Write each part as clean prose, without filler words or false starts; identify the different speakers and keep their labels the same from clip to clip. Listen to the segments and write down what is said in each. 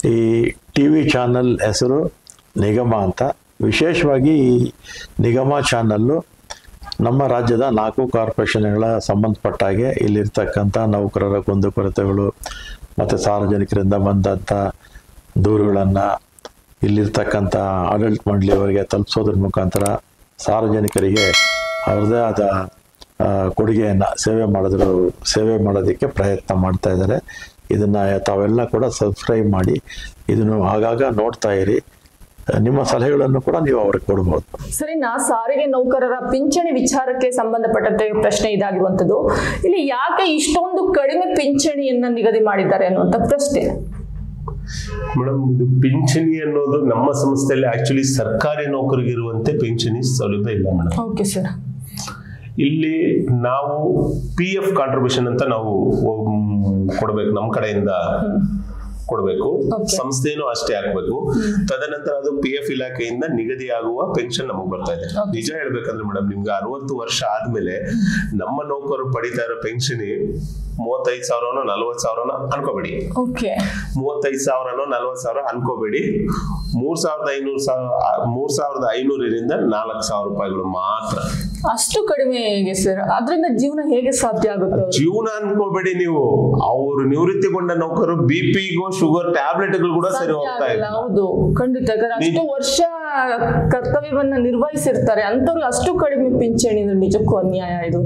Speaker 1: ಈ TV channel ಹೆಸರು ನಿಗಮ ಅಂತ. ವಿಶೇಷವಾಗಿ ಈ ನಿಗಮ ಚಾನಲ್ಲು ನಮ್ಮ ರಾಜ್ಯದ 4 ಕಾರ್ಪೊರೇಷನ್ಗಳ ಸಂಬಂಧಪಟ್ಟ ಹಾಗೆ ಇಲ್ಲಿರ್ತಕ್ಕಂಥ ನೌಕರರ ಕುಂದುಕೊರತೆಗಳು ಮತ್ತು ಸಾರ್ವಜನಿಕರಿಂದ ಬಂದಂಥ ದೂರುಗಳನ್ನು ಇಲ್ಲಿರ್ತಕ್ಕಂಥ ಆಡಳಿತ ಮಂಡಳಿಯವರಿಗೆ ತಲುಪಿಸೋದ್ರ ಮುಖಾಂತರ ಸಾರ್ವಜನಿಕರಿಗೆ ಅವ್ರದ್ದೇ ಆದ ಕೊಡುಗೆಯನ್ನು ಸೇವೆ ಮಾಡೋದಕ್ಕೆ ಪ್ರಯತ್ನ ಮಾಡ್ತಾ ಇದ್ದಾರೆ. ಇದನ್ನು ತಾವೆಲ್ಲ ಕೂಡ ಸಬ್ಸ್ಕ್ರೈಬ್ ಮಾಡಿ ಇದನ್ನು ಆಗಾಗ ನೋಡ್ತಾ ಇರಿ. ನಿಮ್ಮ ಸಲಹೆಗಳನ್ನು ಕೂಡ ನೀವು ಅವ್ರಿಗೆ ಕೊಡ್ಬೋದು.
Speaker 2: ಸರಿ, ಸಾರಿಗೆ ನೌಕರರ ಪಿಂಚಣಿ ವಿಚಾರಕ್ಕೆ ಸಂಬಂಧಪಟ್ಟಂತೆ ಪ್ರಶ್ನೆ ಇದಾಗಿರುವಂತದ್ದು, ಇಲ್ಲಿ ಯಾಕೆ ಇಷ್ಟೊಂದು ಕಡಿಮೆ ಪಿಂಚಣಿಯನ್ನ ನಿಗದಿ ಮಾಡಿದ್ದಾರೆ ಅನ್ನುವಂತ ಪ್ರಶ್ನೆ.
Speaker 3: ಮೇಡಮ್, ಇದು ಪಿಂಚಣಿ ಅನ್ನೋದು ನಮ್ಮ ಸಂಸ್ಥೆಯಲ್ಲಿ ಆಕ್ಚುಲಿ ಸರ್ಕಾರಿ ನೌಕರಿಗೆ ಇರುವಂತೆ ಪಿಂಚಣಿ ಸೌಲಭ್ಯ ಇಲ್ಲ ಮೇಡಮ್.
Speaker 2: Okay sir.
Speaker 3: ಇಲ್ಲಿ ನಾವು PF ಕಾಂಟ್ರಿಬ್ಯೂಷನ್ ಅಂತ ನಾವು ಕೊಡಬೇಕು, ನಮ್ಮ ಕಡೆಯಿಂದ ಕೊಡಬೇಕು, ಸಂಸ್ಥೆನೂ ಅಷ್ಟೇ ಹಾಕ್ಬೇಕು. ತದನಂತರ ಅದು PF ಇಲಾಖೆಯಿಂದ ನಿಗದಿಯಾಗುವ ಪೆನ್ಷನ್ ನಮಗ್ ಬರ್ತಾ ಇದೆ. ನಿಜ ಹೇಳ್ಬೇಕಂದ್ರೆ ಮೇಡಮ್, ನಿಮ್ಗೆ 60 ವರ್ಷ ಆದ್ಮೇಲೆ ನಮ್ಮ ನೌಕರರು ಪಡಿತಾ ಇರೋ ಪೆನ್ಷನ್ 35,000 40,000 ಅನ್ಕೋಬೇಡಿ. 35,000 40,000 ಅನ್ಕೋಬೇಡಿ. 3,500ರಿಂದ 4,000 ರೂಪಾಯಿಗಳು ಮಾತ್ರ.
Speaker 2: ಅಷ್ಟು ಕಡಿಮೆ ಹೇಗೆ ಸರ್? ಅದರಿಂದ ಜೀವನ ಹೇಗೆ ಸಾಧ್ಯ ಆಗುತ್ತೆ?
Speaker 3: ಜೀವನ ಅನ್ಕೋಬೇಡಿ ನೀವು. ಅವರು ನಿವೃತ್ತಿಗೊಂಡ ನೌಕರು BP-ಗೋ ಶುಗರ್ ಟ್ಯಾಬ್ಲೆಟ್ಗಳು ಕೂಡ ಸರಿ ಹೋಗ್ತಾ ಇಲ್ಲ.
Speaker 2: ಹೌದು, ಖಂಡಿತ. ಅಷ್ಟು ವರ್ಷ ಕರ್ತವ್ಯವನ್ನ ನಿರ್ವಹಿಸಿರ್ತಾರೆ ಅಂತವ್ರು ಅಷ್ಟು ಕಡಿಮೆ ಪಿಂಚಣಿ ನಿಜಕ್ಕೂ ಅನ್ಯಾಯ. ಇದು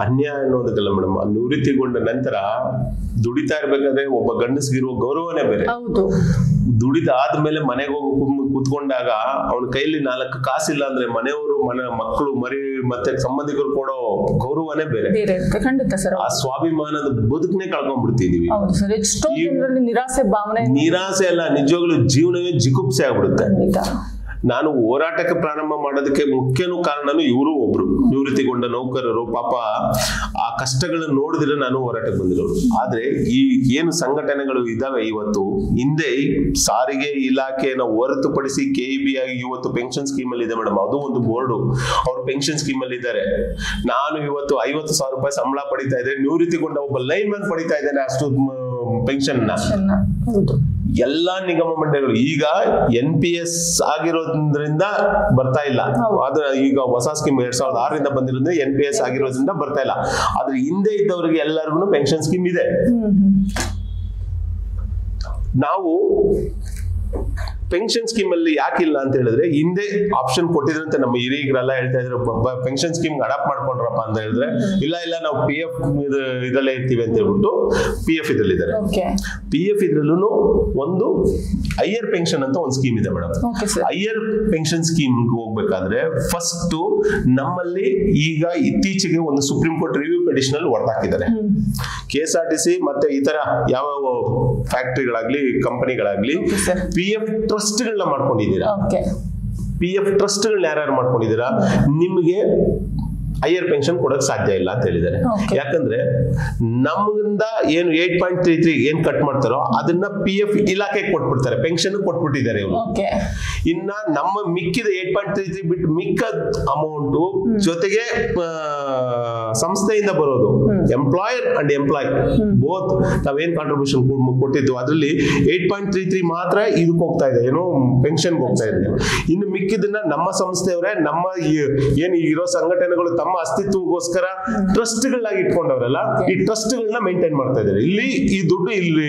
Speaker 3: ಅನ್ಯಾಯ ಅನ್ನೋದಕ್ಕಲ್ಲ ಮೇಡಮ್, ನಿವೃತ್ತಿಗೊಂಡ ನಂತರ ದುಡಿತಾ ಇರ್ಬೇಕಾದ್ರೆ ಒಬ್ಬ ಗಂಡಸ್ಗಿರುವ ಗೌರವನೇ ಬೇರೆ.
Speaker 2: ಹೌದು.
Speaker 3: ದುಡಿದ ಆದ್ಮೇಲೆ ಮನೆಗೆ ಹೋಗಿ ಕೂತ್ಕೊಂಡಾಗ ಅವನ ಕೈಲಿ 4 ಕಾಸಿಲ್ಲ ಅಂದ್ರೆ ಮನೆಯವರು ಮಕ್ಕಳು ಮರಿ ಮತ್ತೆ ಸಂಬಂಧಿಕರು ಕೊಡೋ ಗೌರವನೇ ಬೇರೆ.
Speaker 2: ಖಂಡಿತ ಸರ್.
Speaker 3: ಆ ಸ್ವಾಭಿಮಾನದ ಬದುಕನ್ನೇ ಕಳ್ಕೊಂಡ್ಬಿಡ್ತಿದೀವಿ. ನಿರಾಸೆ ಅಲ್ಲ, ನಿಜವಾಗ್ಲೂ ಜೀವನವೇ ಜಿಗುಪ್ಸೆ ಆಗ್ಬಿಡುತ್ತೆ. ನಾನು ಹೋರಾಟಕ್ಕೆ ಪ್ರಾರಂಭ ಮಾಡೋದಕ್ಕೆ ಮುಖ್ಯನೂ ಕಾರಣನು ಇವರು ಒಬ್ರು ನಿವೃತ್ತಿಗೊಂಡ ನೌಕರರು. ಪಾಪ ಆ ಕಷ್ಟಗಳನ್ನ ನೋಡಿದ್ರೆ ನಾನು ಹೋರಾಟಕ್ಕೆ ಬಂದಿರೋರು. ಆದ್ರೆ ಈ ಏನು ಸಂಘಟನೆಗಳು ಇದಾವೆ ಇವತ್ತು, ಹಿಂದೆ ಸಾರಿಗೆ ಇಲಾಖೆಯನ್ನು ಹೊರತುಪಡಿಸಿ KEB ಆಗಿ ಇವತ್ತು ಪೆನ್ಷನ್ ಸ್ಕೀಮ್ ಅಲ್ಲಿ ಇದೆ ಮೇಡಮ್. ಅದು ಒಂದು ಬೋರ್ಡು, ಅವ್ರು ಪೆನ್ಷನ್ ಸ್ಕೀಮ್ ಅಲ್ಲಿ ಇದ್ದಾರೆ. ನಾನು ಇವತ್ತು 50,000 ರೂಪಾಯಿ ಸಂಬಳ ಪಡಿತಾ ಇದ್ದೆ, ನಿವೃತ್ತಿಗೊಂಡ ಒಬ್ಬ ಲೈನ್ ಮ್ಯಾನ್ ಪಡಿತಾ ಇದ್ದೇನೆ ಅಷ್ಟು ಪೆನ್ಷನ್. ಎಲ್ಲಾ ನಿಗಮ ಮಂಡಳಿಗಳು ಈಗ NPS ಆಗಿರೋದ್ರಿಂದ ಬರ್ತಾ ಇಲ್ಲ. ಆದ್ರೆ ಈಗ ಹೊಸ ಸ್ಕೀಮ್ 2006ರಿಂದ ಬಂದಿರೋದ್ರಿಂದ NPS ಆಗಿರೋದ್ರಿಂದ ಬರ್ತಾ ಇಲ್ಲ. ಆದ್ರೆ ಹಿಂದೆ ಇದ್ದವರಿಗೆ ಎಲ್ಲರಿಗೂ ಪೆನ್ಷನ್ ಸ್ಕೀಮ್ ಇದೆ. ನಾವು ಪೆನ್ಷನ್ ಸ್ಕೀಮ್ ಅಲ್ಲಿ ಯಾಕಿಲ್ಲ ಅಂತ ಹೇಳಿದ್ರೆ, ಹಿಂದೆ ಆಪ್ಷನ್ ಕೊಟ್ಟಿದ್ರಂತೆ ನಮ್ಮ ಹಿರಿಯರೆಲ್ಲ ಹೇಳ್ತಾ ಇದ್ರು, ಪೆನ್ಷನ್ ಸ್ಕೀಮ್ ಅಡಾಪ್ಟ್ ಮಾಡ್ಕೊಂಡ್ರಪ್ಪ ಅಂತ ಹೇಳಿದ್ರೆ, ಇಲ್ಲ ನಾವು PF ಇದರಲ್ಲೇ ಇರ್ತೀವಿ ಅಂತ ಹೇಳ್ಬಿಟ್ಟು PF ಇದ್ರಲ್ಲಿದ್ದಾರೆ. PF ಇದ್ರಲ್ಲೂ ಒಂದು ಹೈಯರ್ ಪೆನ್ಷನ್ ಅಂತ ಒಂದು ಸ್ಕೀಮ್ ಇದೆ ಮೇಡಮ್. ಹೈಯರ್ ಪೆನ್ಷನ್ ಸ್ಕೀಮ್ ಹೋಗ್ಬೇಕಾದ್ರೆ ಫಸ್ಟ್ ನಮ್ಮಲ್ಲಿ ಈಗ ಇತ್ತೀಚೆಗೆ ಒಂದು ಸುಪ್ರೀಂ ಕೋರ್ಟ್ ರಿವ್ಯೂ ಪಿಟಿಷನ್ ಹೊರತಾಕಿದ್ದಾರೆ. KSRTC ಮತ್ತೆ ಇತರ ಯಾವ ಫ್ಯಾಕ್ಟರಿಗಳಾಗ್ಲಿ ಕಂಪನಿಗಳಾಗ್ಲಿ PF ಟ್ರಸ್ಟ್ಗಳನ್ನ ಮಾಡ್ಕೊಂಡಿದ್ದೀರಾ. PF ಟ್ರಸ್ಟ್ಗಳನ್ನ ಯಾರ್ಯಾರು ಮಾಡ್ಕೊಂಡಿದ್ದೀರಾ, ನಿಮಗೆ ಹೈಯರ್ ಪೆನ್ಷನ್ ಕೊಡಕ್ ಸಾಧ್ಯ ಇಲ್ಲ ಅಂತ ಹೇಳಿದ್ದಾರೆ. ಯಾಕಂದ್ರೆ ನಮ್ಮಿಂದ ಏನು 8.33 ಏನ್ ಕಟ್ ಮಾಡ್ತಾರೋ ಅದನ್ನ PF ಇಲಾಖೆಗೆ ಕೊಟ್ಬಿಡ್ತಾರೆ, ಪೆನ್ಷನ್ ಕೊಟ್ಬಿಟ್ಟಿದ್ದಾರೆ ಇವರು. ಇನ್ನ ನಮ್ಮ ಮಿಕ್ಕಿದ 8.33 ಬಿಟ್ಟು ಮಿಕ್ಕ ಅಮೌಂಟ್ ಜೊತೆಗೆ ಸಂಸ್ಥೆಯಿಂದ ಬರೋದು, ಎಂಪ್ಲಾಯರ್ ಅಂಡ್ ಎಂಪ್ಲಾಯ್ ಬೋತ್ ನಾವೇನ್ ಕಾಂಟ್ರಿಬ್ಯೂಷನ್ ಕೊಟ್ಟಿದ್ದು ಅದರಲ್ಲಿ 8.33 ಮಾತ್ರ ಇದಕ್ಕೆ ಹೋಗ್ತಾ ಇದೆ, ಏನೋ ಪೆನ್ಷನ್ ಹೋಗ್ತಾ ಇದೆ. ಇನ್ನು ಮಿಕ್ಕಿದನ್ನ ನಮ್ಮ ಸಂಸ್ಥೆಯವರೇ, ನಮ್ಮ ಏನ್ ಇರೋ ಸಂಘಟನೆಗಳು ತಮ್ಮ ಅಸ್ತಿತ್ವಕ್ಕೋಸ್ಕರ ಟ್ರಸ್ಟ್ಗಳಾಗಿ ಇಟ್ಕೊಂಡವ್ರಲ್ಲ, ಈ ಟ್ರಸ್ಟ್ಗಳನ್ನ ಮೇಂಟೈನ್ ಮಾಡ್ತಾ ಇದ್ದಾರೆ. ಇಲ್ಲಿ ಈ ದುಡ್ಡು ಇಲ್ಲಿ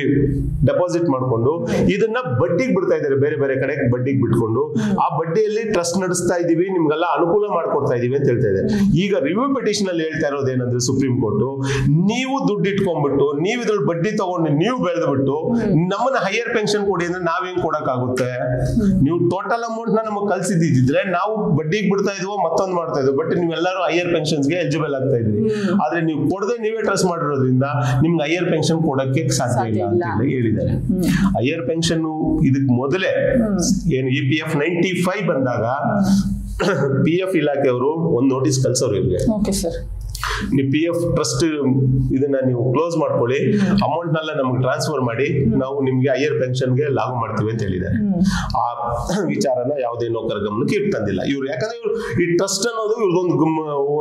Speaker 3: ಡೆಪಾಸಿಟ್ ಮಾಡ್ಕೊಂಡು ಇದನ್ನ ಬಡ್ಡಿಗೆ ಬಿಡ್ತಾ ಇದ್ದಾರೆ, ಬೇರೆ ಬೇರೆ ಕಡೆ ಬಡ್ಡಿಗೆ ಬಿಟ್ಕೊಂಡು ಆ ಬಡ್ಡಿಯಲ್ಲಿ ಟ್ರಸ್ಟ್ ನಡೆಸ್ತಾ ಇದೀವಿ, ನಿಮ್ಗೆಲ್ಲ ಅನುಕೂಲ ಮಾಡ್ಕೊಡ್ತಾ ಇದೀವಿ ಅಂತ ಹೇಳ್ತಾ ಇದ್ದಾರೆ. ಈಗ ರಿವ್ಯೂ ಪಿಟಿಷನ್ ಅಲ್ಲಿ ಹೇಳ್ತಾ ಇರೋದು ಏನಂದ್ರೆ, ಸುಪ್ರೀಂ ಕೋರ್ಟ್ ನೀವು ದುಡ್ಡು ಇಟ್ಕೊಂಡ್ಬಿಟ್ಟು ನೀವು ಇದ್ರಲ್ಲಿ ಬಡ್ಡಿ ತಗೊಂಡು ನೀವು ಬೆಳೆದ್ಬಿಟ್ಟು ನಮ್ಮನ್ನ ಹೈಯರ್ ಪೆನ್ಷನ್ ಕೊಡಿ ಅಂದ್ರೆ ನಾವೇನ್ ಕೊಡಕ್ಕಾಗುತ್ತೆ? ನೀವು ಟೋಟಲ್ ಅಮೌಂಟ್ ನ ನಮಗೆ ಕಲ್ಸಿದ್ದಿದ್ರೆ ನಾವು ಬಡ್ಡಿಗೆ ಬಿಡ್ತಾ ಇದ್ವೋ ಮತ್ತೊಂದು ಮಾಡ್ತಾ ಇದ್ವು, ಬಟ್ ನೀವೆಲ್ಲರೂ ಹೈಯರ್ ಪೆನ್ಷನ್ಸ್ಗೆ ಎಲಿಜಿಬಲ್ ಆಗ್ತಾ ಇದ್ರಿ. ಆದ್ರೆ ನೀವು ಕೊಡದೆ ನೀವೇ ಟ್ರಸ್ಟ್ ಮಾಡಿರೋದ್ರಿಂದ ನಿಮ್ಗೆ ಹೈಯರ್ ಪೆನ್ಷನ್ ಕೊಡಕ್ಕೆ ಸಾಧ್ಯ ಇಲ್ಲ ಅಂತ ಹೇಳಿದ್ದಾರೆ. ಹೈಯರ್ ಪೆನ್ಷನ್ ಇದಕ್ ಮೊದಲೇ ಏನು EPF 95 ಬಂದಾಗ PF ಇಲಾಖೆಯವರು ಒಂದು ನೋಟಿಸ್ ಕಳ್ಸೋರು ಇವ್ರಿಗೆ. ನೀವು PF ಟ್ರಸ್ಟ್ ಇದನ್ನ ನೀವು ಕ್ಲೋಸ್ ಮಾಡ್ಕೊಳ್ಳಿ, ಅಮೌಂಟ್ ನೆಲ್ಲ ನಮ್ಗೆ ಟ್ರಾನ್ಸ್ಫರ್ ಮಾಡಿ, ನಾವು ನಿಮ್ಗೆ ಹೈಯರ್ ಪೆನ್ಷನ್ಗೆ ಲಾಗು ಮಾಡ್ತೀವಿ ಅಂತ ಹೇಳಿದ್ದಾರೆ. ಆ ವಿಚಾರನ ಯಾವುದೇ ನೌಕರ ಗಮನಕ್ಕೆ ಇಟ್ಟಂದಿಲ್ಲ ಇವ್ರು. ಯಾಕಂದ್ರೆ ಇವ್ರು ಈ ಟ್ರಸ್ಟ್ ಅನ್ನೋದು ಇವ್ರದೊಂದು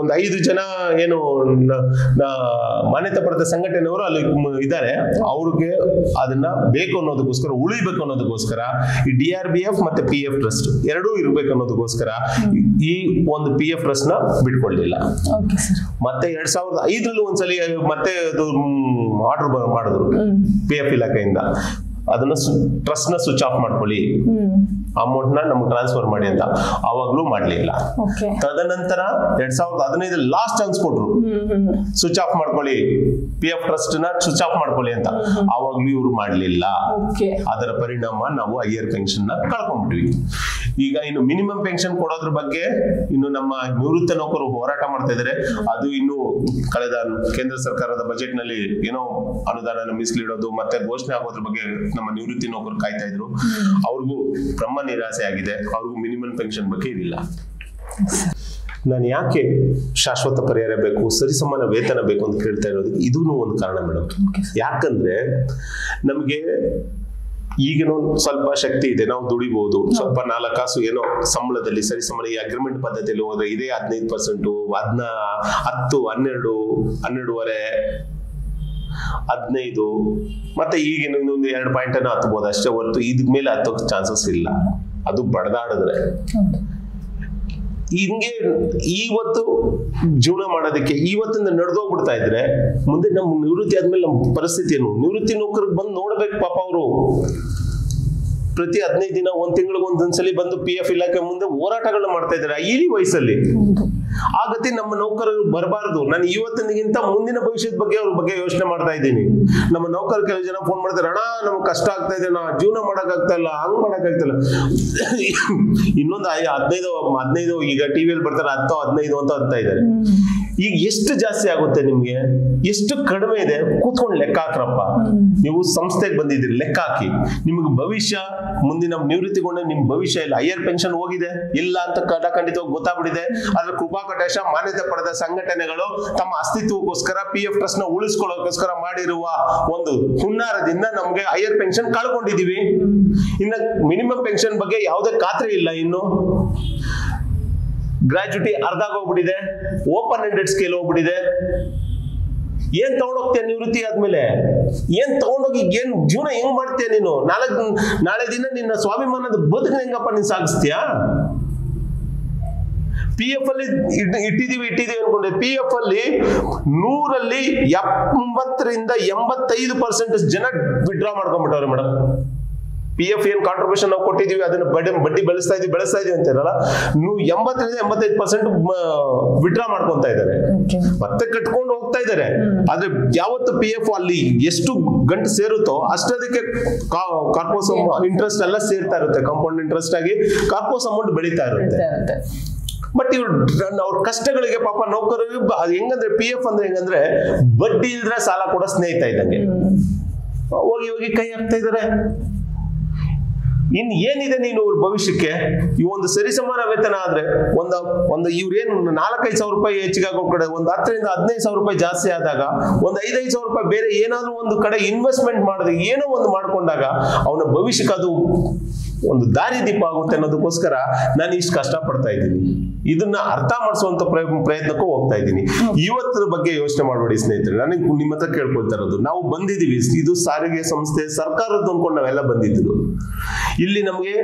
Speaker 3: ಒಂದು 5 ಜನ ಏನು ಮಾನ್ಯತೆ ಪಡೆದ ಸಂಘಟನೆಯವರು ಅಲ್ಲಿ ಇದ್ದಾರೆ, ಅವ್ರಿಗೆ ಅದನ್ನ ಬೇಕು ಅನ್ನೋದಕ್ಕೋಸ್ಕರ, ಉಳಿಬೇಕು ಅನ್ನೋದಕ್ಕೋಸ್ಕರ ಈ DRBF ಮತ್ತೆ PF ಟ್ರಸ್ಟ್ ಎರಡೂ ಇರ್ಬೇಕು ಅನ್ನೋದಕ್ಕೋಸ್ಕರ ಈ ಒಂದು PF ಟ್ರಸ್ಟ್ ನ ಬಿಟ್ಕೊಳ್ಳಿಲ್ಲ. ಮತ್ತೆ 2005 ಒಂದ್ಸಲಿ ಮತ್ತೆ ಅದು ಆರ್ಡರ್ ಮಾಡಿದ್ರು PF ಇಲಾಖೆಯಿಂದ, ಅದನ್ನ ಟ್ರಸ್ಟ್ ನ ಸ್ವಿಚ್ ಆಫ್ ಮಾಡ್ಕೊಳ್ಳಿ, ಅಮೌಂಟ್ ನ ನಮ್ಗೆ ಟ್ರಾನ್ಸ್ಫರ್ ಮಾಡಿ ಅಂತ. ಅವಾಗ್ಲೂ ಮಾಡ್ಲಿಲ್ಲ. ತದನಂತರ 2015 ಲಾಸ್ಟ್ ಚಾನ್ಸ್ ಕೊಟ್ರು, ಸ್ವಿಚ್ ಆಫ್ ಮಾಡ್ಕೊಳ್ಳಿ, PF ಟ್ರಸ್ಟ್ ನ ಸ್ವಿಚ್ ಆಫ್ ಮಾಡ್ಕೊಳ್ಳಿ ಅಂತ. ಅವಾಗ್ಲೂ ಇವ್ರು ಮಾಡ್ಲಿಲ್ಲ. ಅದರ ಪರಿಣಾಮ ನಾವು ಹೈಯರ್ ಪೆನ್ಷನ್ ನ ಕಳ್ಕೊಂಡ್ಬಿಟ್ವಿ. ಈಗ ಇನ್ನು ಮಿನಿಮಮ್ ಪೆನ್ಷನ್ ಕೊಡೋದ್ರ ಬಗ್ಗೆ ಇನ್ನು ನಮ್ಮ ನಿವೃತ್ತ ನೌಕರು ಹೋರಾಟ ಮಾಡ್ತಾ ಇದ್ದಾರೆ. ಅದು ಇನ್ನು ಕಳೆದ ಕೇಂದ್ರ ಸರ್ಕಾರದ ಬಜೆಟ್ ನಲ್ಲಿ ಏನೋ ಅನುದಾನ ಮೀಸಲಿಡೋದು ಮತ್ತೆ ಘೋಷಣೆ ಆಗೋದ್ರ ಬಗ್ಗೆ ನಮ್ಮ ನಿವೃತ್ತಿ ನೌಕರು ಕಾಯ್ತಾ ಇದ್ರು. ಅವ್ರಿಗೂ ಬ್ರಹ್ಮ ನಿರಾಸೆ ಆಗಿದೆ. ಅವ್ರಿಗೂ ಮಿನಿಮಮ್ ಪೆನ್ಷನ್ ಬಗ್ಗೆ ಇದಿಲ್ಲ. ನಾನು ಯಾಕೆ ಶಾಶ್ವತ ಪರಿಹಾರ ಬೇಕು, ಸರಿಸಮಾನ ವೇತನ ಬೇಕು ಅಂತ ಕೇಳ್ತಾ ಇರೋದು ಇದೂ ಒಂದು ಕಾರಣ ಮೇಡಮ್. ಯಾಕಂದ್ರೆ ನಮ್ಗೆ ಈಗೇನೋ ಸ್ವಲ್ಪ ಶಕ್ತಿ ಇದೆ, ನಾವು ದುಡಿಬಹುದು, ಸ್ವಲ್ಪ 4 ಕಾಸು ಏನೋ ಸಂಬಳದಲ್ಲಿ ಸರಿಸಮಾನ ಈ ಅಗ್ರಿಮೆಂಟ್ ಪದ್ಧತಿಯಲ್ಲಿ ಹೋದ್ರೆ ಇದೇ 15%, 10, 12, 12.5, 15 ಮತ್ತೆ ಈಗಿನ ಇನ್ನೊಂದು 2 ಪಾಯಿಂಟ್ ಅನ್ನು ಹತ್ಬಹುದು ಅಷ್ಟೇ ಹೊರತು ಇದ್ ಮೇಲೆ ಹತ್ತೋಕ್ ಚಾನ್ಸಸ್ ಇಲ್ಲ. ಅದು ಬಡದಾಡಿದ್ರೆ ಹಿಂಗೆ ಇವತ್ತು ಜೀವನ ಮಾಡೋದಕ್ಕೆ ಇವತ್ತಿಂದ ನಡೆದೋಗ್ಬಿಡ್ತಾ ಇದ್ರೆ ಮುಂದೆ ನಮ್ಮ ನಿವೃತ್ತಿ ಆದ್ಮೇಲೆ ನಮ್ಮ ಪರಿಸ್ಥಿತಿ ಏನು? ನಿವೃತ್ತಿ ನೌಕರಿಗೆ ಬಂದು ನೋಡ್ಬೇಕು ಪಾಪ. ಅವರು ಪ್ರತಿ 15 ದಿನ, 1 ತಿಂಗಳಿಗೆ ಒಂದೊಂದ್ಸಲಿ ಬಂದು PF ಇಲಾಖೆ ಮುಂದೆ ಹೋರಾಟಗಳನ್ನ ಮಾಡ್ತಾ ಇದ್ದಾರೆ ಈ ವಯಸ್ಸಲ್ಲಿ. ಆ ಗತಿ ನಮ್ಮ ನೌಕರರು ಬರಬಾರದು. ನಾನು ಇವತ್ತಿನಗಿಂತ ಮುಂದಿನ ಭವಿಷ್ಯದ ಬಗ್ಗೆ ಅವ್ರ ಬಗ್ಗೆ ಯೋಚನೆ ಮಾಡ್ತಾ ಇದ್ದೀನಿ. ನಮ್ಮ ನೌಕರು ಕೆಲವು ಜನ ಫೋನ್ ಮಾಡ್ತಾರೆ, ಅಣ್ಣ ನಮ್ಗೆ ಕಷ್ಟ ಆಗ್ತಾ ಇದೆ, ನಾ ಜೀವನ ಮಾಡಕ್ ಆಗ್ತಾ ಇಲ್ಲ, ಹಂಗ್ ಮಾಡಕ್ ಆಗ್ತಾ ಇಲ್ಲ. ಇನ್ನೊಂದು 15 ಈಗ ಟಿವಿಯಲ್ಲಿ ಬರ್ತಾರೆ 10, 15 ಅಂತ ಅಂತ ಇದ್ದಾರೆ. ಈಗ ಎಷ್ಟು ಜಾಸ್ತಿ ಆಗುತ್ತೆ ನಿಮ್ಗೆ? ಎಷ್ಟು ಕಡಿಮೆ ಇದೆ? ಕೂತ್ಕೊಂಡು ಲೆಕ್ಕ ಹಾಕ್ರಪ್ಪ. ನೀವು ಸಂಸ್ಥೆಗೆ ಬಂದಿದ್ದೀರಿ, ಲೆಕ್ಕ ಹಾಕಿ. ನಿಮ್ಗೆ ಭವಿಷ್ಯ ಮುಂದಿನ ನಿವೃತ್ತಿಗೊಂಡ ನಿಮ್ ಭವಿಷ್ಯ ಇಲ್ಲ. ಹೈಯರ್ ಪೆನ್ಷನ್ ಹೋಗಿದೆ ಇಲ್ಲ ಅಂತ ಖಂಡಿತವಾಗಿ ಗೊತ್ತಾಗ್ಬಿಟ್ಟಿದೆ. ಅದ್ರ ಕೃಪಾ ಕಟಾಶ ಮಾನ್ಯತೆ ಪಡೆದ ಸಂಘಟನೆಗಳು ತಮ್ಮ ಅಸ್ತಿತ್ವಕ್ಕೋಸ್ಕರ PF ಟ್ರಸ್ಟ್ ನ ಉಳಿಸ್ಕೊಳ್ಳೋಕೋಸ್ಕರ ಮಾಡಿರುವ ಒಂದು ಹುನ್ನಾರದಿಂದ ನಮ್ಗೆ ಹೈಯರ್ ಪೆನ್ಷನ್ ಕಳ್ಕೊಂಡಿದೀವಿ. ಇನ್ನ ಮಿನಿಮಮ್ ಪೆನ್ಷನ್ ಬಗ್ಗೆ ಯಾವುದೇ ಖಾತ್ರಿ ಇಲ್ಲ. ಇನ್ನು ಗ್ರಾಜ್ಯುಟಿ ಅರ್ಧಾಗೋಗ್ಬಿಟ್ಟಿದೆ, ಓಪನ್ ಎಂಡೆಡ್ ಸ್ಕೇಲ್ ಹೋಗ್ಬಿಟ್ಟಿದೆ. ಏನ್ ತಗೊಂಡೋಗ್ತೀಯ ನಿವೃತ್ತಿ ಆದ್ಮೇಲೆ? ಏನ್ ತಗೊಂಡೋಗಿ ಏನ್ ಜೀವನ ಹೆಂಗ್ ಮಾಡ್ತೀಯ ನೀನು? ನಾಳೆ ದಿನ ನಿನ್ನ ಸ್ವಾಭಿಮಾನದ ಬದುಕು ಹೆಂಗಪ್ಪ ನೀನ್ ಸಾಗಿಸ್ತೀಯಾ? PF ಅಲ್ಲಿ ಇಟ್ಟಿದೀವಿ ಅನ್ಕೊಂಡೆ. PF ಅಲ್ಲಿ 100ರಲ್ಲಿ 70ರಿಂದ 85% ಜನ ವಿಡ್ರಾ ಮಾಡ್ಕೊಂಡ್ಬಿಟ್ಟವ್ರೆ ಮೇಡಮ್. PF ಏನ್ ಕಾಂಟ್ರಿಬ್ಯೂಷನ್ ನಾವು ಕೊಟ್ಟಿದೀವಿ ಅದನ್ನ ಬಡ್ಡಿ ಬೆಳೆಸ್ತಾ ಇದೀವಿ ಅಂತಾರಲ್ಲ, 80ರಿಂದ 85% ವಿಡ್ರಾ ಮಾಡ್ಕೊಂತಾ ಇದ್ದಾರೆ, ಮತ್ತೆ ಕಟ್ಕೊಂಡು ಹೋಗ್ತಾ ಇದ್ದಾರೆ. ಆದ್ರೆ ಯಾವತ್ತು PF ಅಲ್ಲಿ ಎಷ್ಟು ಗಂಟು ಸೇರುತ್ತೋ ಅಷ್ಟದಕ್ಕೆ ಕಾರ್ಪೋಸ್ ಇಂಟ್ರೆಸ್ಟ್ ಎಲ್ಲ ಸೇರ್ತಾ ಇರುತ್ತೆ. ಕಾಂಪೌಂಡ್ ಇಂಟ್ರೆಸ್ಟ್ ಆಗಿ ಕಾರ್ಪೋಸ್ ಅಮೌಂಟ್ ಬೆಳೀತಾ ಇರುತ್ತೆ. ಬಟ್ ಇವ್ರು ಅವ್ರ ಕಷ್ಟಗಳಿಗೆ ಪಾಪ ನೌಕರರಿಗೆ ಹೆಂಗಂದ್ರೆ PF ಅಂದ್ರೆ ಹೆಂಗಂದ್ರೆ ಬಡ್ಡಿ ಇಲ್ದ್ರೆ ಸಾಲ ಕೊಡೋ ಸ್ನೇಹಿತ ಇದ್ದಂಗೆ. ಹೋಗಿ ಕೈ ಹಾಕ್ತಾ ಇದಾರೆ. ಇನ್ ಏನಿದೆ ನೀನು ಅವ್ರ ಭವಿಷ್ಯಕ್ಕೆ? ಈ ಒಂದು ಸರಿಸಮಾನ ವೇತನ ಆದ್ರೆ ಒಂದು ಇವ್ರೇನು 4-5 ಸಾವಿರ ರೂಪಾಯಿ ಹೆಚ್ಚಿಗೆ ಆಗೋ ಕಡೆ ಒಂದು 10ರಿಂದ 15 ಸಾವಿರ ರೂಪಾಯಿ ಜಾಸ್ತಿ ಆದಾಗ ಒಂದು 5-5 ಸಾವಿರ ರೂಪಾಯಿ ಬೇರೆ ಏನಾದ್ರೂ ಒಂದು ಕಡೆ ಇನ್ವೆಸ್ಟ್ಮೆಂಟ್ ಮಾಡಿದ್ರೆ ಏನೋ ಒಂದು ಮಾಡ್ಕೊಂಡಾಗ ಅವನ ಭವಿಷ್ಯಕ್ಕೆ ಅದು ಒಂದು ದಾರಿ ದೀಪ ಆಗುತ್ತೆ ಅನ್ನೋದಕ್ಕೋಸ್ಕರ ನಾನು ಇಷ್ಟು ಕಷ್ಟ ಪಡ್ತಾ ಇದ್ದೀನಿ. ಇದನ್ನ ಅರ್ಥ ಮಾಡಿಸುವಂತ ಪ್ರಯತ್ನಕ್ಕೂ ಹೋಗ್ತಾ ಇದ್ದೀನಿ. ಇವತ್ತರ ಬಗ್ಗೆ ಯೋಚನೆ ಮಾಡಬೇಡಿ ಸ್ನೇಹಿತರೆ. ನನಗೆ ನಿಮ್ಮ ಹತ್ರ ಕೇಳ್ಕೊಳ್ತಾ ಇರೋದು, ನಾವು ಬಂದಿದೀವಿ, ಇದು ಸಾರಿಗೆ ಸಂಸ್ಥೆ ಸರ್ಕಾರದ್ದು ಅನ್ಕೊಂಡು ನಾವೆಲ್ಲ ಬಂದಿದ್ದು. ಇಲ್ಲಿ ನಮಗೆ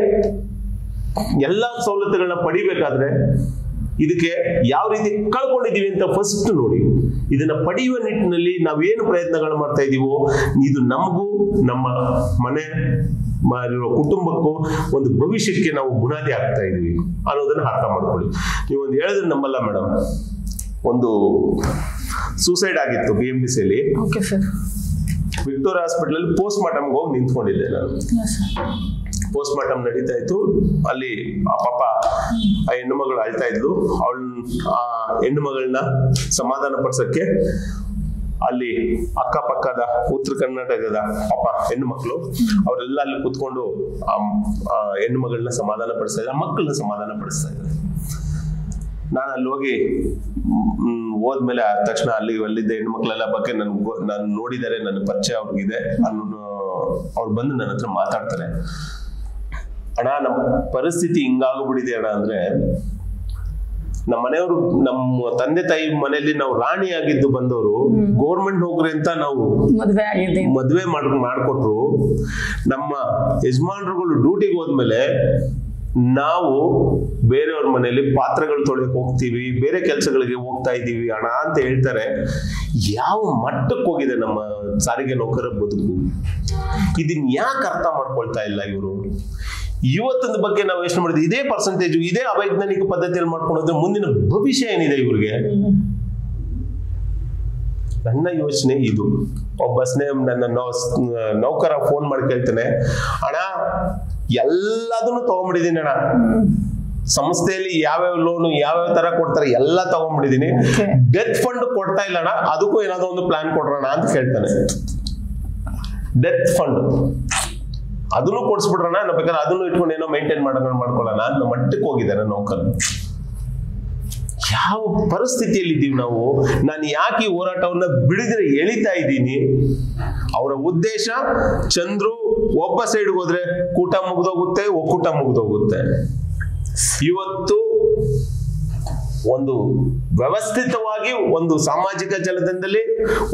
Speaker 3: ಎಲ್ಲಾ ಸವಲತ್ತುಗಳನ್ನ ಪಡಿಬೇಕಾದ್ರೆ ಇದಕ್ಕೆ ಯಾವ ರೀತಿ ಕಳ್ಕೊಂಡಿದೀವಿ ಅಂತ ಫಸ್ಟ್ ನೋಡಿ. ಇದನ್ನ ಪಡೆಯುವ ನಿಟ್ಟಿನಲ್ಲಿ ನಾವೇನು ಪ್ರಯತ್ನಗಳು ಮಾಡ್ತಾ ಇದೀವೋ ಇದು ನಮಗೂ ನಮ್ಮ ಮನೆ ಕುಟುಂಬಕ್ಕೂ ಒಂದು ಭವಿಷ್ಯಕ್ಕೆ ನಾವು ಬುನಾದಿ ಆಗ್ತಾ ಇದೀವಿ ಅನ್ನೋದನ್ನ ಅರ್ಥ ಮಾಡ್ಕೊಳ್ಳಿ. ನೀವೊಂದು ಹೇಳಿದ್ರೆ ನಂಬಲ್ಲ ಮೇಡಮ್, ಒಂದು ಸೂಸೈಡ್ ಆಗಿತ್ತು BMTC ಅಲ್ಲಿ. ವಿಕ್ಟೋರಿಯಾ ಹಾಸ್ಪಿಟಲ್ ಅಲ್ಲಿ ಪೋಸ್ಟ್ ಮಾರ್ಟಮ್ಗೆ ಹೋಗಿ ನಿಂತ್ಕೊಂಡಿದ್ದೆ ನಾನು. ಪೋಸ್ಟ್ ಮಾರ್ಟಮ್ ನಡೀತಾ ಇತ್ತು. ಅಲ್ಲಿ ಆ ಪಾಪ ಆ ಹೆಣ್ಣು ಮಗಳು ಅಳ್ತಾ ಇದ್ಲು. ಆ ಹೆಣ್ಣು ಮಗಳನ್ನ ಸಮಾಧಾನ ಪಡಿಸಕ್ಕೆ ಅಲ್ಲಿ ಅಕ್ಕಪಕ್ಕದ ಉತ್ತರ ಕರ್ನಾಟಕದ ಪಾಪ ಹೆಣ್ಣು ಮಕ್ಕಳು ಅವರೆಲ್ಲ ಅಲ್ಲಿ ಕೂತ್ಕೊಂಡು ಆ ಹೆಣ್ಣು ಮಗಳನ್ನ ಸಮಾಧಾನ ಪಡಿಸ್ತಾ ಇದ್ದಾರೆ, ಮಕ್ಕಳನ್ನ ಸಮಾಧಾನ ಪಡಿಸ್ತಾ ಇದ್ದಾರೆ. ನಾನು ಅಲ್ಲಿ ಹೋಗಿ ಹೋದ್ಮೇಲೆ ಆದ ತಕ್ಷಣ ಅಲ್ಲಿದ್ದ ಹೆಣ್ಮಕ್ಳೆಲ್ಲ ಬಗ್ಗೆ ನಾನು ನೋಡಿದ್ದಾರೆ, ನನ್ನ ಪರಿಚಯ ಅವ್ರಿಗಿದೆ. ಅವ್ರು ಬಂದು ನನ್ನ ಹತ್ರ ಮಾತಾಡ್ತಾರೆ, ಅಣ್ಣ ನಮ್ಮ ಪರಿಸ್ಥಿತಿ ಹಿಂಗಾಗ್ಬಿಟ್ಟಿದೆ ಅಣ್ಣ ಅಂದ್ರೆ, ನಮ್ಮ ಮನೆಯವರು ನಮ್ಮ ತಂದೆ ತಾಯಿ ಮನೆಯಲ್ಲಿ ನಾವು ರಾಣಿ ಆಗಿದ್ದು ಬಂದವರು ಗೌರ್ಮೆಂಟ್ ನೌಕರಿ ಅಂತ ನಾವು ಮದ್ವೆ ಮಾಡ್ಕೊಟ್ರು. ನಮ್ಮ ಯಜಮಾನ್ರುಗಳು ಡ್ಯೂಟಿಗೆ ಹೋದ್ಮೇಲೆ ನಾವು ಬೇರೆಯವ್ರ ಮನೆಯಲ್ಲಿ ಪಾತ್ರೆಗಳು ತೊಳೆಯಕ್ ಹೋಗ್ತೀವಿ, ಬೇರೆ ಕೆಲಸಗಳಿಗೆ ಹೋಗ್ತಾ ಇದ್ದೀವಿ ಅಣ್ಣ ಅಂತ ಹೇಳ್ತಾರೆ. ಯಾವ ಮಟ್ಟಕ್ಕೆ ಹೋಗಿದೆ ನಮ್ಮ ಸಾರಿಗೆ ನೌಕರರ ಬದುಕು? ಇದನ್ನ ಯಾಕೆ ಅರ್ಥ ಮಾಡ್ಕೊಳ್ತಾ ಇಲ್ಲ ಇವರು? ಇವತ್ತಿನ ಬಗ್ಗೆ ನಾವು ಯೋಚನೆ ಮಾಡಿದ್ವಿ, ಇದೇ ಪರ್ಸೆಂಟೇಜ್ ಇದೇ ಅವೈಜ್ಞಾನಿಕ ಪದ್ಧತಿಯಲ್ಲಿ ಮಾಡ್ಕೊಂಡ್ರೆ ಮುಂದಿನ ಭವಿಷ್ಯ ಏನಿದೆ ಇವ್ರಿಗೆ? ನನ್ನ ಯೋಚನೆ ಇದು. ಒಬ್ಬ ನನ್ನ ನೌಕರ ಫೋನ್ ಮಾಡಿ ಕೇಳ್ತಾನೆ, ಅಣ್ಣ ಎಲ್ಲದನ್ನು ತಗೊಂಡ್ಬಿಟ್ಟಿದೀನಿ ಅಣ್ಣ, ಸಂಸ್ಥೆಯಲ್ಲಿ ಯಾವ್ಯಾವ ಲೋನು ಯಾವ್ಯಾವ ತರ ಕೊಡ್ತಾರೆ ಎಲ್ಲ ತಗೊಂಡ್ಬಿಟ್ಟಿದೀನಿ, ಡೆತ್ ಫಂಡ್ ಕೊಡ್ತಾ ಇಲ್ಲ ಅಣ್ಣ, ಅದಕ್ಕೂ ಏನಾದ್ರು ಒಂದು ಪ್ಲಾನ್ ಕೊಡ್ರೋಣ ಅಂತ ಕೇಳ್ತಾನೆ. ಡೆತ್ ಫಂಡ್ ಅದನ್ನು ಕೊಡ್ಸ್ಬಿಡ್ರೋಣ, ಬೇಕಾದ್ರೆ ಅದನ್ನು ಇಟ್ಕೊಂಡು ಏನೋ ಮೇಂಟೈನ್ ಮಾಡ್ಕೊಳ್ಳೋಣ ಅನ್ನೋ ಮಟ್ಟಕ್ಕೆ ಹೋಗಿದ್ದಾರೆ ನೌಕರರು. ಯಾವ ಪರಿಸ್ಥಿತಿಯಲ್ಲಿ ಇದ್ದೀವಿ ನಾವು? ನಾನು ಯಾಕೆ ಈ ಹೋರಾಟವನ್ನ ಬಿಡಿದ್ರೆ ಎಳಿತಾ ಇದ್ದೀನಿ? ಅವರ ಉದ್ದೇಶ ಚಂದ್ರು ಒಬ್ಬ ಸೈಡ್ಗೆ ಹೋದ್ರೆ ಕೂಟ ಮುಗ್ದೋಗುತ್ತೆ, ಒಕ್ಕೂಟ ಮುಗ್ದೋಗುತ್ತೆ. ಇವತ್ತು ಒಂದು ವ್ಯವಸ್ಥಿತವಾಗಿ ಒಂದು ಸಾಮಾಜಿಕ ಜಾಲತಾಣದಲ್ಲಿ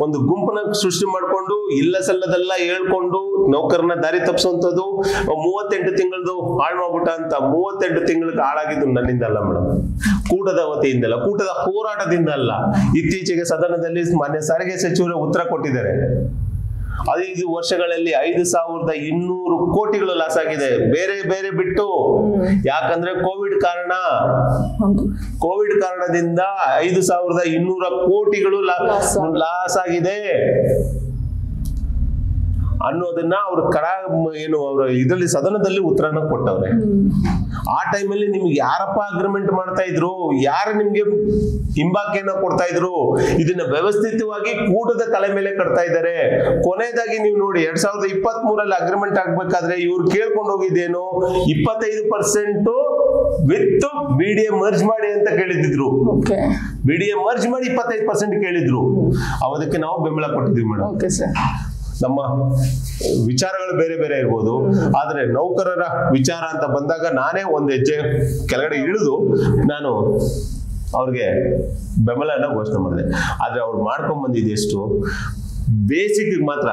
Speaker 3: ಒಂದು ಗುಂಪನ್ನ ಸೃಷ್ಟಿ ಮಾಡಿಕೊಂಡು ಇಲ್ಲ ಸಲ್ಲದೆಲ್ಲ ಹೇಳ್ಕೊಂಡು ನೌಕರನ ದಾರಿ ತಪ್ಪಿಸುವಂಥದ್ದು. 38 ತಿಂಗಳದು ಹಾಳು ಮಾಡ್ಬಿಟ್ಟ ಅಂತ. 38 ತಿಂಗಳಿಗೆ ಹಾಳಾಗಿದ್ದು ನನ್ನಿಂದ ಅಲ್ಲ ಮೇಡಮ್, ಕೂಟದ ವತಿಯಿಂದಲ್ಲ, ಕೂಟದ ಹೋರಾಟದಿಂದ ಅಲ್ಲ. ಇತ್ತೀಚೆಗೆ ಸದನದಲ್ಲಿ ಮಾನ್ಯ ಸಾರಿಗೆ ಸಚಿವರು ಉತ್ತರ ಕೊಟ್ಟಿದ್ದಾರೆ. 5 ವರ್ಷಗಳಲ್ಲಿ 5,200 ಕೋಟಿಗಳು ಲಾಸ್ ಆಗಿದೆ, ಬೇರೆ ಬೇರೆ ಬಿಟ್ಟು. ಯಾಕಂದ್ರೆ ಕೋವಿಡ್ ಕಾರಣದಿಂದ 5,200 ಕೋಟಿಗಳು ಲಾಸ್ ಆಗಿದೆ ಅನ್ನೋದನ್ನ ಅವ್ರ ಅವರ ಇದರಲ್ಲಿ ಸದನದಲ್ಲಿ ಉತ್ತರನ ಕೊಟ್ಟವ್ರೆ. ಆ ಟೈಮಲ್ಲಿ ನಿಮ್ಗೆ ಯಾರಪ್ಪ ಅಗ್ರಿಮೆಂಟ್ ಮಾಡ್ತಾ ಇದ್ರು, ಯಾರು ನಿಮ್ಗೆ ಹಿಂಬಾಕಿಯನ್ನ ಕೊಡ್ತಾ ಇದ್ರು? ಇದನ್ನ ವ್ಯವಸ್ಥಿತವಾಗಿ ಕೂಟದ ತಲೆ ಮೇಲೆ ಕಟ್ತಾ ಇದ್ದಾರೆ. ಕೊನೆಯದಾಗಿ ನೀವು ನೋಡಿ 2023 ಅಗ್ರಿಮೆಂಟ್ ಆಗ್ಬೇಕಾದ್ರೆ ಇವ್ರು ಕೇಳ್ಕೊಂಡು ಹೋಗಿದ್ದೇನು, 25% ವಿತ್ ಬಿಡಿಎ ಮರ್ಜ್ ಮಾಡಿ ಅಂತ ಕೇಳಿದ್ರು. ಬಿಡಿಎ ಮರ್ಜ್ ಮಾಡಿ 25% ಕೇಳಿದ್ರು. ಅವದಕ್ಕೆ ನಾವು ಬೆಂಬಲ ಕೊಟ್ಟಿದ್ವಿ ಮೇಡಮ್. ನಮ್ಮ ವಿಚಾರಗಳು ಬೇರೆ ಬೇರೆ ಇರ್ಬೋದು, ಆದ್ರೆ ನೌಕರರ ವಿಚಾರ ಅಂತ ಬಂದಾಗ ನಾನೇ ಒಂದು ಹೆಜ್ಜೆ ಕೆಳಗಡೆ ಇಳಿದು ನಾನು ಅವ್ರಿಗೆ ಬೆಂಬಲನ ಘೋಷಣೆ ಮಾಡಿದೆ. ಆದ್ರೆ ಅವ್ರು ಮಾಡ್ಕೊಂಡ್ ಬಂದಿದ್ದು ಎಷ್ಟು? ಬೇಸಿಕ್ ಮಾತ್ರ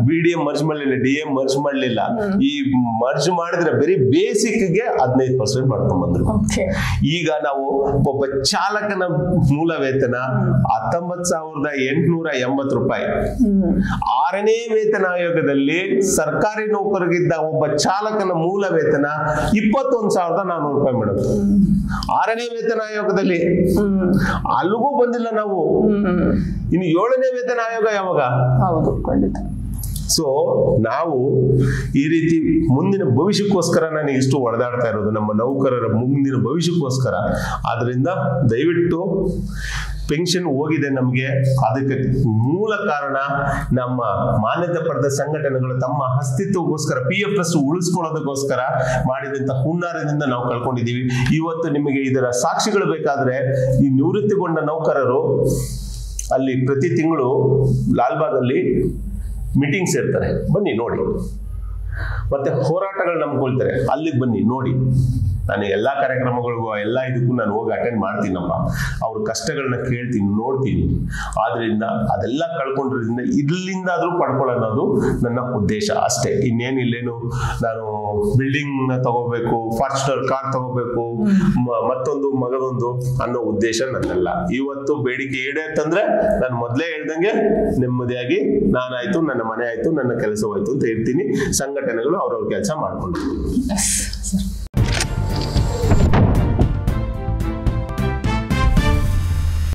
Speaker 3: ಬಿಡಿಎಂ ಮರ್ಜ್ ಮಾಡಲಿಲ್ಲ, ಡಿಎಂ ಮರ್ಜ್ ಮಾಡಲಿಲ್ಲ. ಈ ಮರ್ಜ್ ಮಾಡಿದ್ರೆ ಬರೀ ಬೇಸಿಕ್ ಗೆ 15% ಮಾಡ್ಕೊಂಡ್ ಬಂದ್ರು. ಈಗ ನಾವು ಒಬ್ಬ ಚಾಲಕನ ಮೂಲ ವೇತನ 19,880 ರೂಪಾಯಿ. 6ನೇ ವೇತನ ಆಯೋಗದಲ್ಲಿ ಸರ್ಕಾರಿ ನೌಕರರಿಗಿದ್ದ ಒಬ್ಬ ಚಾಲಕನ ಮೂಲ ವೇತನ 21,400 ರೂಪಾಯಿ ಮೇಡಮ್. 6ನೇ ವೇತನ ಆಯೋಗದಲ್ಲಿ ಅಲ್ಲಿಗೂ ಬಂದಿಲ್ಲ ನಾವು. ಇನ್ನು 7ನೇ ವೇತನ ಆಯೋಗ ಯಾವಾಗ?
Speaker 2: ಹೌದು, ಖಂಡಿತ.
Speaker 3: ಸೊ ನಾವು ಈ ರೀತಿ ಮುಂದಿನ ಭವಿಷ್ಯಕ್ಕೋಸ್ಕರ ನಾನು ಇಷ್ಟು ಹೊಡೆದಾಡ್ತಾ ಇರೋದು, ನಮ್ಮ ನೌಕರರ ಮುಂದಿನ ಭವಿಷ್ಯಕ್ಕೋಸ್ಕರ. ಆದ್ರಿಂದ ದಯವಿಟ್ಟು ಪೆನ್ಷನ್ ಹೋಗಿದೆ ನಮ್ಗೆ, ಅದಕ್ಕೆ ಮೂಲ ಕಾರಣ ನಮ್ಮ ಮಾನ್ಯತೆ ಪಡೆದ ಸಂಘಟನೆಗಳು ತಮ್ಮ ಅಸ್ತಿತ್ವಕ್ಕೋಸ್ಕರ PF ಟ್ರಸ್ಟ್ ಉಳಿಸ್ಕೊಳ್ಳೋದಕ್ಕೋಸ್ಕರ ಮಾಡಿದಂತ ಹುನ್ನಾರದಿಂದ ನಾವು ಕಳ್ಕೊಂಡಿದ್ದೀವಿ. ಇವತ್ತು ನಿಮಗೆ ಇದರ ಸಾಕ್ಷಿಗಳು ಬೇಕಾದ್ರೆ ಈ ನಿವೃತ್ತಿಗೊಂಡ ನೌಕರರು ಅಲ್ಲಿ ಪ್ರತಿ ತಿಂಗಳು ಲಾಲ್ಬಾಗ್ ಅಲ್ಲಿ ಮೀಟಿಂಗ್ ಸೇರ್ತಾರೆ, ಬನ್ನಿ ನೋಡಿ. ಮತ್ತೆ ಹೋರಾಟಗಳು ನಂಬ್ಕೊಳ್ತಾರೆ, ಅಲ್ಲಿಗೆ ಬನ್ನಿ ನೋಡಿ. ನಾನು ಎಲ್ಲಾ ಕಾರ್ಯಕ್ರಮಗಳಿಗೂ ಎಲ್ಲ ಇದಕ್ಕೂ ನಾನು ಹೋಗಿ ಅಟೆಂಡ್ ಮಾಡ್ತೀನಪ್ಪ, ಅವ್ರ ಕಷ್ಟಗಳನ್ನ ಕೇಳ್ತೀನಿ, ನೋಡ್ತೀನಿ. ಆದ್ರಿಂದ ಅದೆಲ್ಲ ಕಳ್ಕೊಂಡಿರೋದ್ರಿಂದ ಇಲ್ಲಿಂದಾದ್ರೂ ಪಡ್ಕೊಳ್ಳೋದು ನನ್ನ ಉದ್ದೇಶ ಅಷ್ಟೇ. ಇನ್ನೇನಿಲ್ಲೇನು ನಾನು ಬಿಲ್ಡಿಂಗ್ ನ ತಗೋಬೇಕು, ಫಾರ್ಚುನರ್ ಕಾರ್ ತಗೋಬೇಕು, ಮತ್ತೊಂದು ಮಗದೊಂದು ಅನ್ನೋ ಉದ್ದೇಶ ನನ್ನಲ್ಲ. ಇವತ್ತು ಬೇಡಿಕೆ ಈಡೇರ್ತಂದ್ರೆ ನಾನು ಮೊದಲೇ ಹೇಳ್ದಂಗೆ ನೆಮ್ಮದಿಯಾಗಿ ನಾನಾಯ್ತು, ನನ್ನ ಮನೆ ಆಯ್ತು, ನನ್ನ ಕೆಲಸವಾಯ್ತು ಅಂತ ಇರ್ತೀನಿ. ಸಂಘಟನೆಗಳು ಅವ್ರವ್ರ ಕೆಲಸ ಮಾಡ್ಕೊಂಡು